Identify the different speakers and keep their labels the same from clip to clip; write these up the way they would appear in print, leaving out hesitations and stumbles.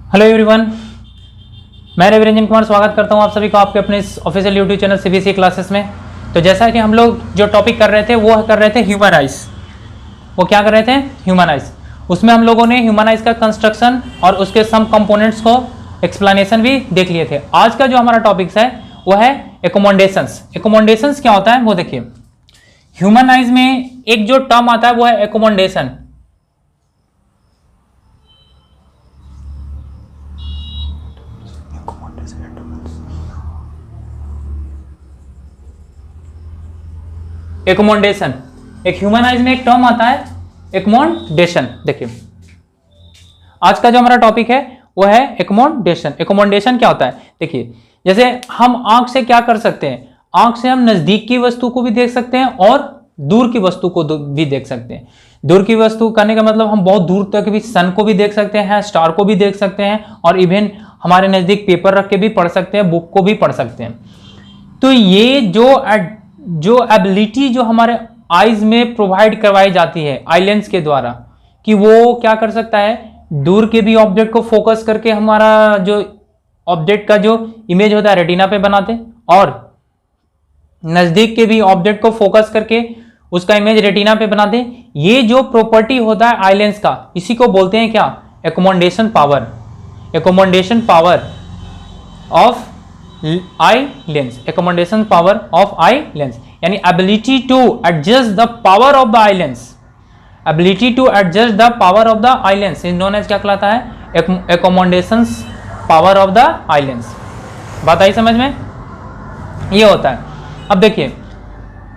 Speaker 1: Hello everyone, मैं रविरंजन कुमार स्वागत करता हूं आप सभी को आपके अपने इस official YouTube channel CBSE classes में। तो जैसा कि हम लोग जो टॉपिक कर रहे थे वो कर रहे थे ह्यूमन आइज। वो क्या कर रहे थे? Human eyes. उसमें हम लोगों ने ह्यूमन आइज का कंस्ट्रक्शन और उसके सम कंपोनेंट्स को एक्सप्लेनेशन भी देख लिए थे। आज का जो हमारा टॉपिक्स है वो है एकोमोडेशंस। एकोमोडेशंस क्या होता है वो देखिए। ह्यूमन आइज में एक जो टर्म आता है वो है एकोमोडेशन। एकोमोडेशन, एक ह्यूमन आइज में एक टर्म आता है एकोमोडेशन। देखिए आज का जो हमारा टॉपिक है वो है एकोमोडेशन। एकोमोडेशन क्या होता है? देखिए जैसे हम आंख से क्या कर सकते हैं, आंख से हम नजदीक की वस्तु को भी देख सकते हैं और दूर की वस्तु को भी देख सकते हैं। दूर की वस्तु करने का मतलब हम बहुत दूर तक भी सन को भी देख सकते हैं, स्टार को भी देख सकते हैं और इवन हमारे नजदीक पेपर रख के भी पढ़ सकते हैं, बुक को भी पढ़ सकते हैं। तो ये जो एबिलिटी जो हमारे आईज में प्रोवाइड करवाई जाती है आई लेंस के द्वारा, कि वो क्या कर सकता है, दूर के भी ऑब्जेक्ट को फोकस करके हमारा जो ऑब्जेक्ट का जो इमेज होता है रेटिना पे बनाते, और नजदीक के भी ऑब्जेक्ट को फोकस करके उसका इमेज रेटिना पे बनाते। ये जो प्रॉपर्टी होता है आई लेंस का, इसी को बोलते हैं क्या? Accommodation power. Accommodation power of eye lens. Accommodation power of eye lens यानी ability to adjust the power of the eye lens. Ability to adjust the power of the eye lens is known as क्या कहलाता है? Accommodation power of the eye lens. बात आई समझ में? ये होता है। अब देखिए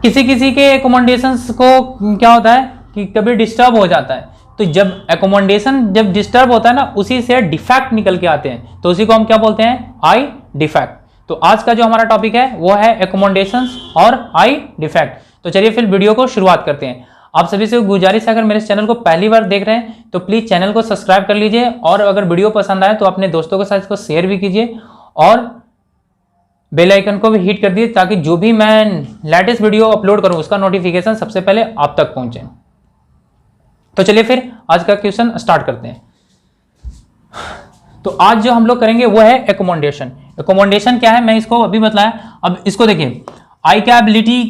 Speaker 1: किसी किसी के एकोमोडेशंस को क्या होता है कि कभी डिस्टर्ब हो जाता है, तो जब एकोमोडेशन जब डिस्टर्ब होता है ना, उसी से डिफेक्ट निकल के आते हैं, तो उसी को हम क्या बोलते हैं? आई डिफेक्ट। तो आज का जो हमारा टॉपिक है वो है एकोमोडेशंस और आई डिफेक्ट। तो चलिए फिर वीडियो को शुरुआत करते हैं। आप सभी से गुजारिश है, अगर मेरे चैनल को पहली बार देख रहे हैं तो प्लीज चैनल को सब्सक्राइब कर लीजिए, और अगर वीडियो पसंद आए तो अपने दोस्तों के साथ इसको शेयर भी कीजिए और बेल आइकन को भी हिट कर दीजिए, ताकि जो भी मैं लेटेस्ट वीडियो अपलोड करूं उसका नोटिफिकेशन सबसे पहले आप तक पहुंचे। तो चलिए फिर आज का क्वेश्चन स्टार्ट करते हैं। तो आज जो हम लोग करेंगे वो है एकोमोडेशन। एकोमोडेशन क्या है मैं इसको अभी बताया। अब इसको देखिए, आई क्या एबिलिटी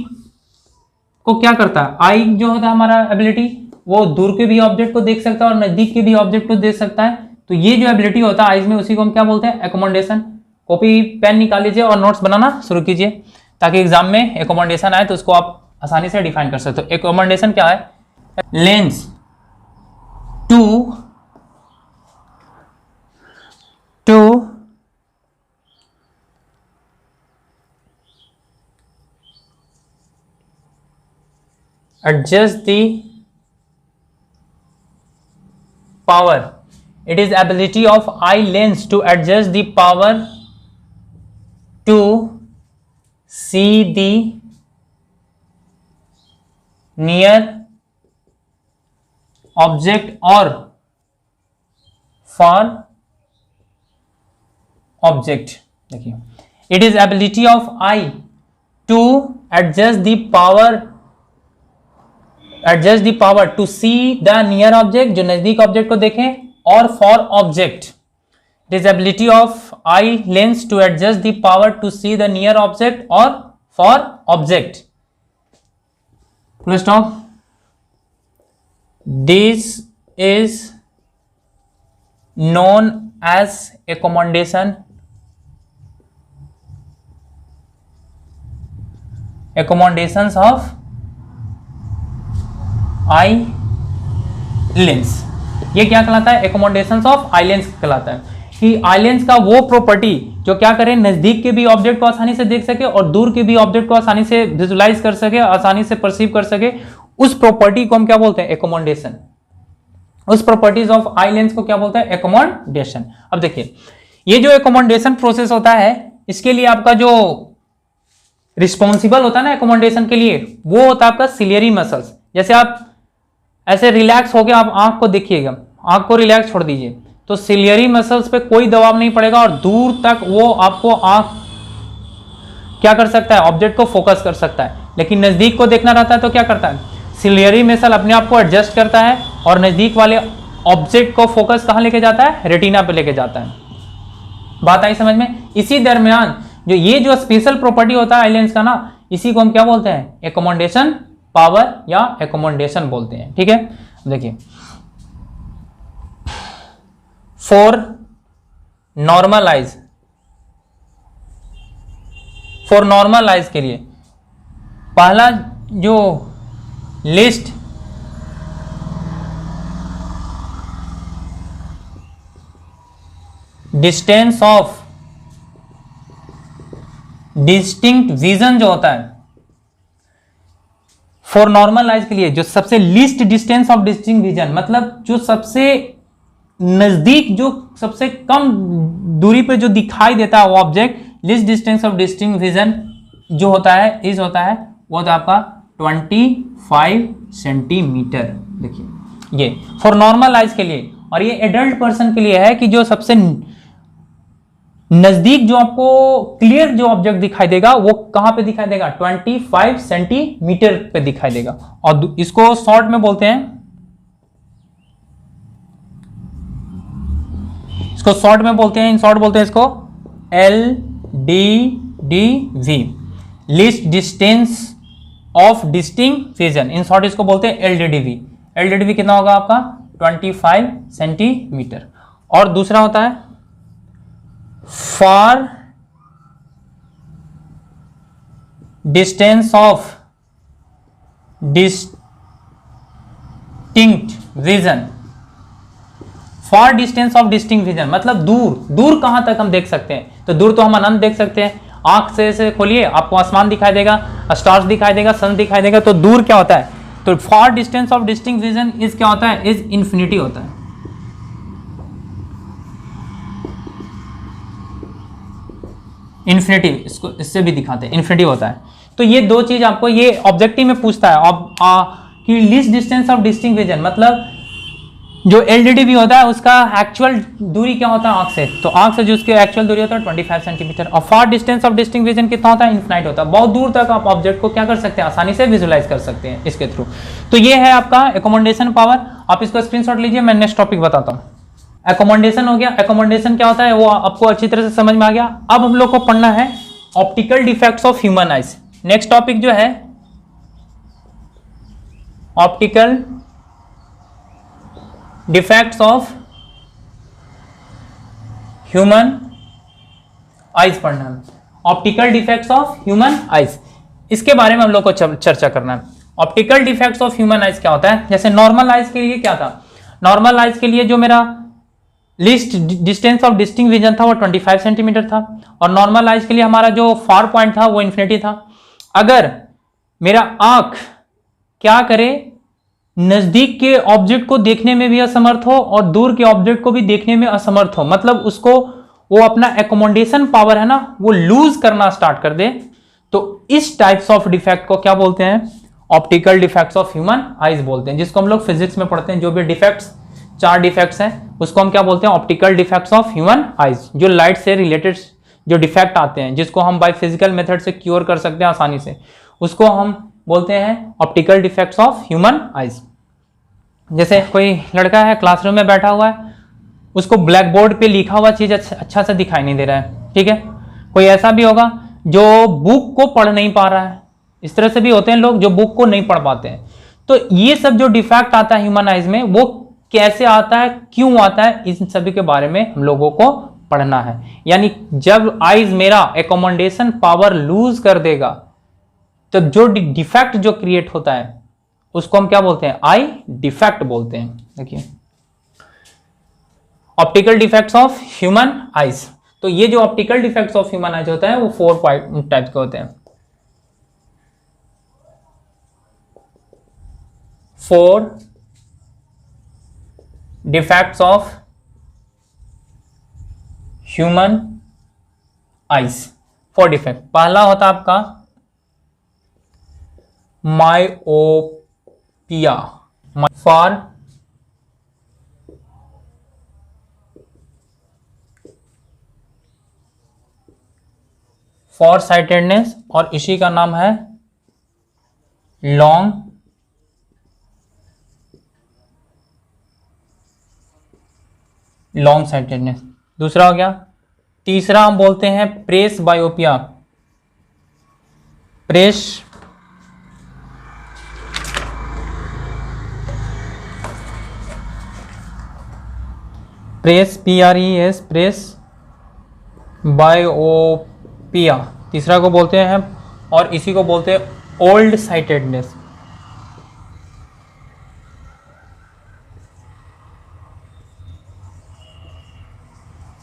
Speaker 1: को क्या करता है? आई जो होता है हमारा एबिलिटी, वो दूर के भी ऑब्जेक्ट को देख सकता है और नजदीक के भी ऑब्जेक्ट को देख सकता है। तो ये जो एबिलिटी होता है आईज में, उसी को हम क्या बोलते हैं? एकोमोडेशन। कॉपी पेन निकाल लीजिए और नोट्स बनाना शुरू कीजिए, ताकि एग्जाम में एकोमोडेशन आए तो उसको आप आसानी से डिफाइन कर सकते हो। एकोमोडेशन क्या है? Lens to adjust the power. It is ability of eye lens to adjust the power to see the near object or far object. देखिए, it is ability of eye to adjust the power to see the near object, जो नजदीक object को देखें, और for object. It is ability of eye lens to adjust the power to see the near object or for object. Full stop. This is known as accommodation. Accommodations of eye lens. ये क्या कहलाता है? Accommodations of eye lens कहलाता है। कि eye lens का वो property जो क्या करे, नजदीक के भी ऑब्जेक्ट को आसानी से देख सके और दूर के भी ऑब्जेक्ट को आसानी से विजुलाइज कर सके, आसानी से परसीव कर सके, उस प्रॉपर्टी को हम क्या बोलते हैं? एकोमोडेशन। उस प्रॉपर्टीज ऑफ आई लेंस को क्या बोलते हैं? एकोमोडेशन। अब देखिए, ये जो एकोमोडेशन प्रोसेस होता है, इसके लिए आपका जो रिस्पॉन्सिबल होता है ना एकोमोडेशन के लिए, वो होता है आपका सिलियरी मसल्स। जैसे आप ऐसे रिलैक्स होकर आप आंख को देखिएगा, आंख को रिलैक्स छोड़ दीजिए, तो सिलियरी मसल्स पे कोई दबाव नहीं पड़ेगा और दूर तक वो आपको आंख क्या कर सकता है? ऑब्जेक्ट को फोकस कर सकता है। लेकिन नजदीक को देखना रहता है तो क्या करता है? सिलियरी मसल अपने आप को एडजस्ट करता है और नजदीक वाले ऑब्जेक्ट को फोकस कहाँ लेके जाता है, रेटिना पे लेके जाता है। बात आई समझ में। इसी दरमियान जो ये जो स्पेशल प्रॉपर्टी होता है आई लेंस का ना, इसी को हम क्या बोलते हैं, एकोमोडेशन पावर या एकोमोडेशन बोलते हैं। ठीक है, देखिए फॉर नॉर्मल आइज के लिए पहला जो list distance of distinct vision जो होता है फॉर नॉर्मल आइज के लिए, जो सबसे least distance of distinct vision, मतलब जो सबसे नजदीक, जो सबसे कम दूरी पे जो दिखाई देता है वो object, least distance of distinct vision जो होता है इज होता है वो होता है आपका 25 सेंटीमीटर। देखिए ये फॉर नॉर्मल आइज के लिए, और ये एडल्ट पर्सन के लिए है कि जो सबसे नजदीक जो आपको क्लियर जो ऑब्जेक्ट दिखाई देगा वो कहां पे दिखाई देगा, 25 सेंटीमीटर पे दिखाई देगा। और इसको शॉर्ट में बोलते हैं, इसको शॉर्ट में बोलते हैं, इन शॉर्ट बोलते हैं इसको LDDV, least distance of distinct vision, in short इसको बोलते हैं LDDV। LDDV कितना होगा आपका 25 सेंटीमीटर। और दूसरा होता है for distance of distinct vision, for distance of distinct vision मतलब दूर, दूर कहां तक हम देख सकते हैं, तो दूर तो हम अनंत देख सकते हैं, आंख से खोलिए आपको आसमान दिखाई देगा, स्टार्स दिखाई देगा, सन दिखाई देगा, तो दूर क्या होता है, तो for distance of distinct vision is क्या होता है, इज इंफिनिटी होता है। इन्फिनिटी, इसको इससे भी दिखाते हैं, इन्फिनिटी होता है। तो ये दो चीज आपको ये ऑब्जेक्टिव में पूछता है कि least distance of distinct vision, मतलब जो LDDV होता है उसका एक्चुअल दूरी क्या होता है आंख से, तो आंख से जो उसकी एक्चुअल दूरी होता है 25 सेंटीमीटर। और for distance of distinct vision कितना होता है, इनफिनाइट होता है, बहुत दूर तक आप ऑब्जेक्ट को क्या कर सकते हैं, आसानी से विजुलाइज कर सकते हैं इसके थ्रू। तो ये है आपका एकोमोडेशन पावर, आप इसको स्क्रीनशॉट लीजिए, मैं नेक्स्ट टॉपिक बताता हूँ। एकोमोडेशन हो गया, एकोमोडेशन क्या होता है वो आपको अच्छी तरह से समझ में आ गया। अब हम लोग को पढ़ना है optical defects of human eyes. Next topic जो है optical defects of human eyes पढ़ना है, optical defects of human eyes, इसके बारे में हम लोग को चर्चा करना है। Optical defects of human eyes क्या होता है, जैसे नॉर्मल आइज के लिए क्या था, नॉर्मल आइज के लिए जो मेरा least distance of distinct vision था वो 25 सेंटीमीटर था, और नॉर्मल आइज के लिए हमारा जो फार पॉइंट था वो इन्फिनिटी था। अगर मेरा आंख क्या करे, नजदीक के ऑब्जेक्ट को देखने में भी असमर्थ हो और दूर के ऑब्जेक्ट को भी देखने में असमर्थ हो, मतलब उसको वो अपना एकोमोडेशन पावर है ना वो लूज करना स्टार्ट कर दे, तो इस टाइप्स ऑफ डिफेक्ट को क्या बोलते हैं, optical defects of human eyes बोलते हैं, जिसको हम लोग फिजिक्स में पढ़ते हैं। जो भी डिफेक्ट्स, 4 डिफेक्ट्स हैं उसको हम क्या बोलते हैं, optical defects of human eyes, जो लाइट से रिलेटेड जो डिफेक्ट आते हैं जिसको हम बाय फिजिकल मेथड से क्योर कर सकते हैं आसानी से, उसको हम बोलते हैं optical defects of human eyes. जैसे कोई लड़का है क्लासरूम में बैठा हुआ है, उसको ब्लैक बोर्ड पे लिखा हुआ चीज अच्छा से दिखाई नहीं दे रहा है, ठीक है। कोई ऐसा भी होगा जो बुक को पढ़ नहीं पा रहा है, इस तरह से भी होते हैं लोग जो बुक को नहीं पढ़ पाते हैं। तो ये सब जो डिफेक्ट आता है ह्यूमन आइज में वो कैसे आता है, क्यों आता है, इन सभी के बारे में हम लोगों को पढ़ना है। यानी जब आइज मेरा एकोमोडेशन पावर लूज कर देगा तो जो डिफेक्ट जो क्रिएट होता है उसको हम क्या बोलते हैं, आई डिफेक्ट बोलते हैं। देखिए optical defects of human eyes, तो ये जो optical defects of human eyes होता है वो 4 टाइप के होते हैं। 4 defects of human eyes, 4 defect. पहला होता है आपका मायोपिया, फॉर साइटेडनेस, और इसी का नाम है लॉन्ग लॉन्ग साइटेडनेस। दूसरा हो गया, तीसरा हम बोलते हैं प्रेस बायोपिया। प्रेस PRES प्रेस बायोपिया तीसरा को बोलते हैं, और इसी को बोलते हैं ओल्ड साइटेडनेस।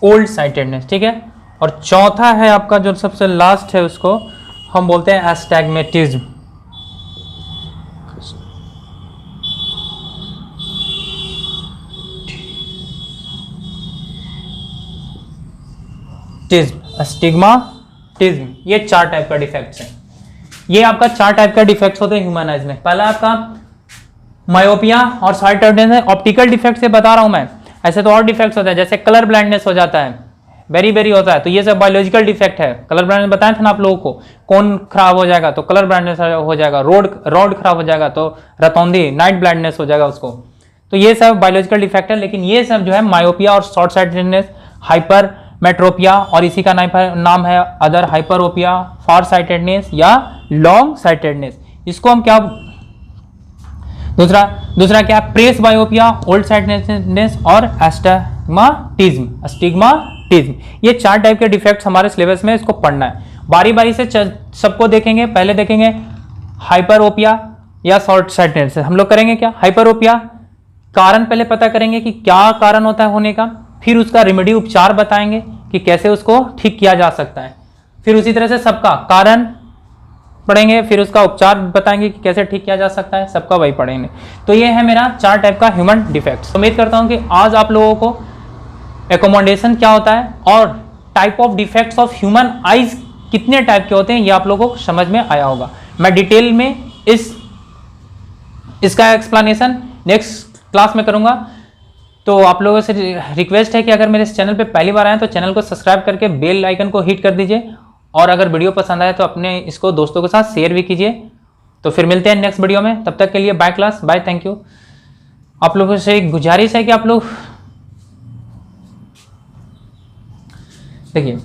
Speaker 1: ओल्ड साइटेडनेस, ठीक है। और चौथा है आपका जो सबसे लास्ट है, उसको हम बोलते हैं एस्टैग्मेटिज्म। अस्टिग्माटिज्म। ये 4 टाइप का डिफेक्ट्स हैं। ये आपका 4 टाइप का डिफेक्ट्स होते हैं ह्यूमन आइज में। पहला आपका मायोपिया और साइटेडनेस, ऑप्टिकल डिफेक्ट से बता रहा हूं मैं। ऐसे तो और डिफेक्ट्स होते हैं, जैसे कलर ब्लाइंडनेस हो जाता है, बेरी होता है, तो ये सब बायोलॉजिकल डिफेक्ट है। कलर ब्लाइंडनेस बताया था ना आप लोगों को, कौन खराब हो जाएगा तो कलर ब्लाइंडनेस हो जाएगा, रोड खराब हो जाएगा तो रतौंधी नाइट ब्लाइंडनेस हो जाएगा उसको। तो ये सब बायोलॉजिकल डिफेक्ट है। लेकिन ये सब जो है मायोपिया और शॉर्ट साइटेडनेस, हाइपर मेट्रोपिया, और इसी का नाम है अदर हाइपरोपिया, फार साइटेडनेस या लॉन्ग साइटेडनेस। इसको हम क्या, दूसरा क्या, प्रेस बायोपिया, ओल्ड साइटेडनेस और अस्टिग्माटिज्म। ये 4 टाइप के डिफेक्ट्स हमारे सिलेबस में, इसको पढ़ना है। बारी बारी से सबको देखेंगे। पहले देखेंगे हाइपरोपिया या शॉर्ट साइटेडनेस। हम लोग करेंगे क्या, हाइपरोपिया कारण पहले पता करेंगे कि क्या कारण होता है होने का, फिर उसका रेमेडी उपचार बताएंगे कि कैसे उसको ठीक किया जा सकता है, फिर उसी तरह से सबका कारण पढ़ेंगे, फिर उसका उपचार बताएंगे कि कैसे ठीक किया जा सकता है, सबका वही पढ़ेंगे। तो ये है मेरा 4 टाइप का ह्यूमन डिफेक्ट्स। उम्मीद करता हूं कि आज आप लोगों को एकोमोडेशन क्या होता है और type of defects of human eyes कितने टाइप के होते हैं ये आप लोगों को समझ में आया होगा। मैं डिटेल में इसका एक्सप्लेनेशन नेक्स्ट क्लास में करूंगा। तो आप लोगों से रिक्वेस्ट है कि अगर मेरे इस चैनल पे पहली बार आए तो चैनल को सब्सक्राइब करके बेल आइकन को हिट कर दीजिए, और अगर वीडियो पसंद आए तो अपने इसको दोस्तों के साथ शेयर भी कीजिए। तो फिर मिलते हैं नेक्स्ट वीडियो में, तब तक के लिए bye class, bye, thank you. आप लोगों से एक गुजारिश है कि आप लोग देखिए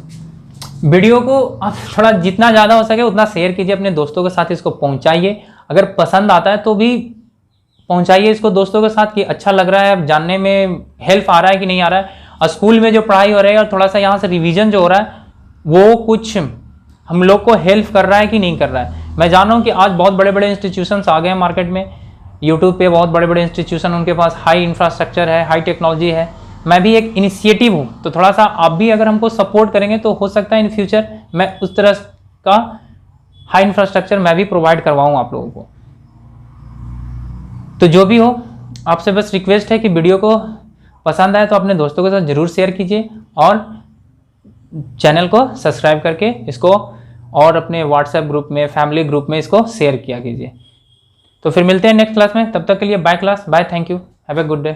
Speaker 1: वीडियो को आप थोड़ा जितना ज़्यादा हो सके उतना शेयर कीजिए, अपने दोस्तों के साथ इसको पहुंचाइए। अगर पसंद आता है तो भी पहुंचाइए इसको दोस्तों के साथ कि अच्छा लग रहा है, जानने में हेल्प आ रहा है कि नहीं आ रहा है, और स्कूल में जो पढ़ाई हो रही है और थोड़ा सा यहाँ से रिवीजन जो हो रहा है वो कुछ हम लोग को हेल्प कर रहा है कि नहीं कर रहा है। मैं जान रहा हूँ कि आज बहुत बड़े बड़े इंस्टीट्यूशंस आ गए हैं मार्केट में, यूट्यूब पे बहुत बड़े बड़े इंस्टीट्यूशन, उनके पास हाई इंफ्रास्ट्रक्चर है, हाई टेक्नोलॉजी है। मैं भी एक इनिशिएटिव हूँ, तो थोड़ा सा आप भी अगर हमको सपोर्ट करेंगे तो हो सकता है इन फ्यूचर मैं उस तरह का हाई इंफ्रास्ट्रक्चर मैं भी प्रोवाइड करवाऊँ आप लोगों को। तो जो भी हो, आपसे बस रिक्वेस्ट है कि वीडियो को पसंद आए तो अपने दोस्तों के साथ जरूर शेयर कीजिए, और चैनल को सब्सक्राइब करके इसको और अपने व्हाट्सएप ग्रुप में, फैमिली ग्रुप में इसको शेयर किया कीजिए। तो फिर मिलते हैं नेक्स्ट क्लास में, तब तक के लिए bye class, bye, thank you, have a good day.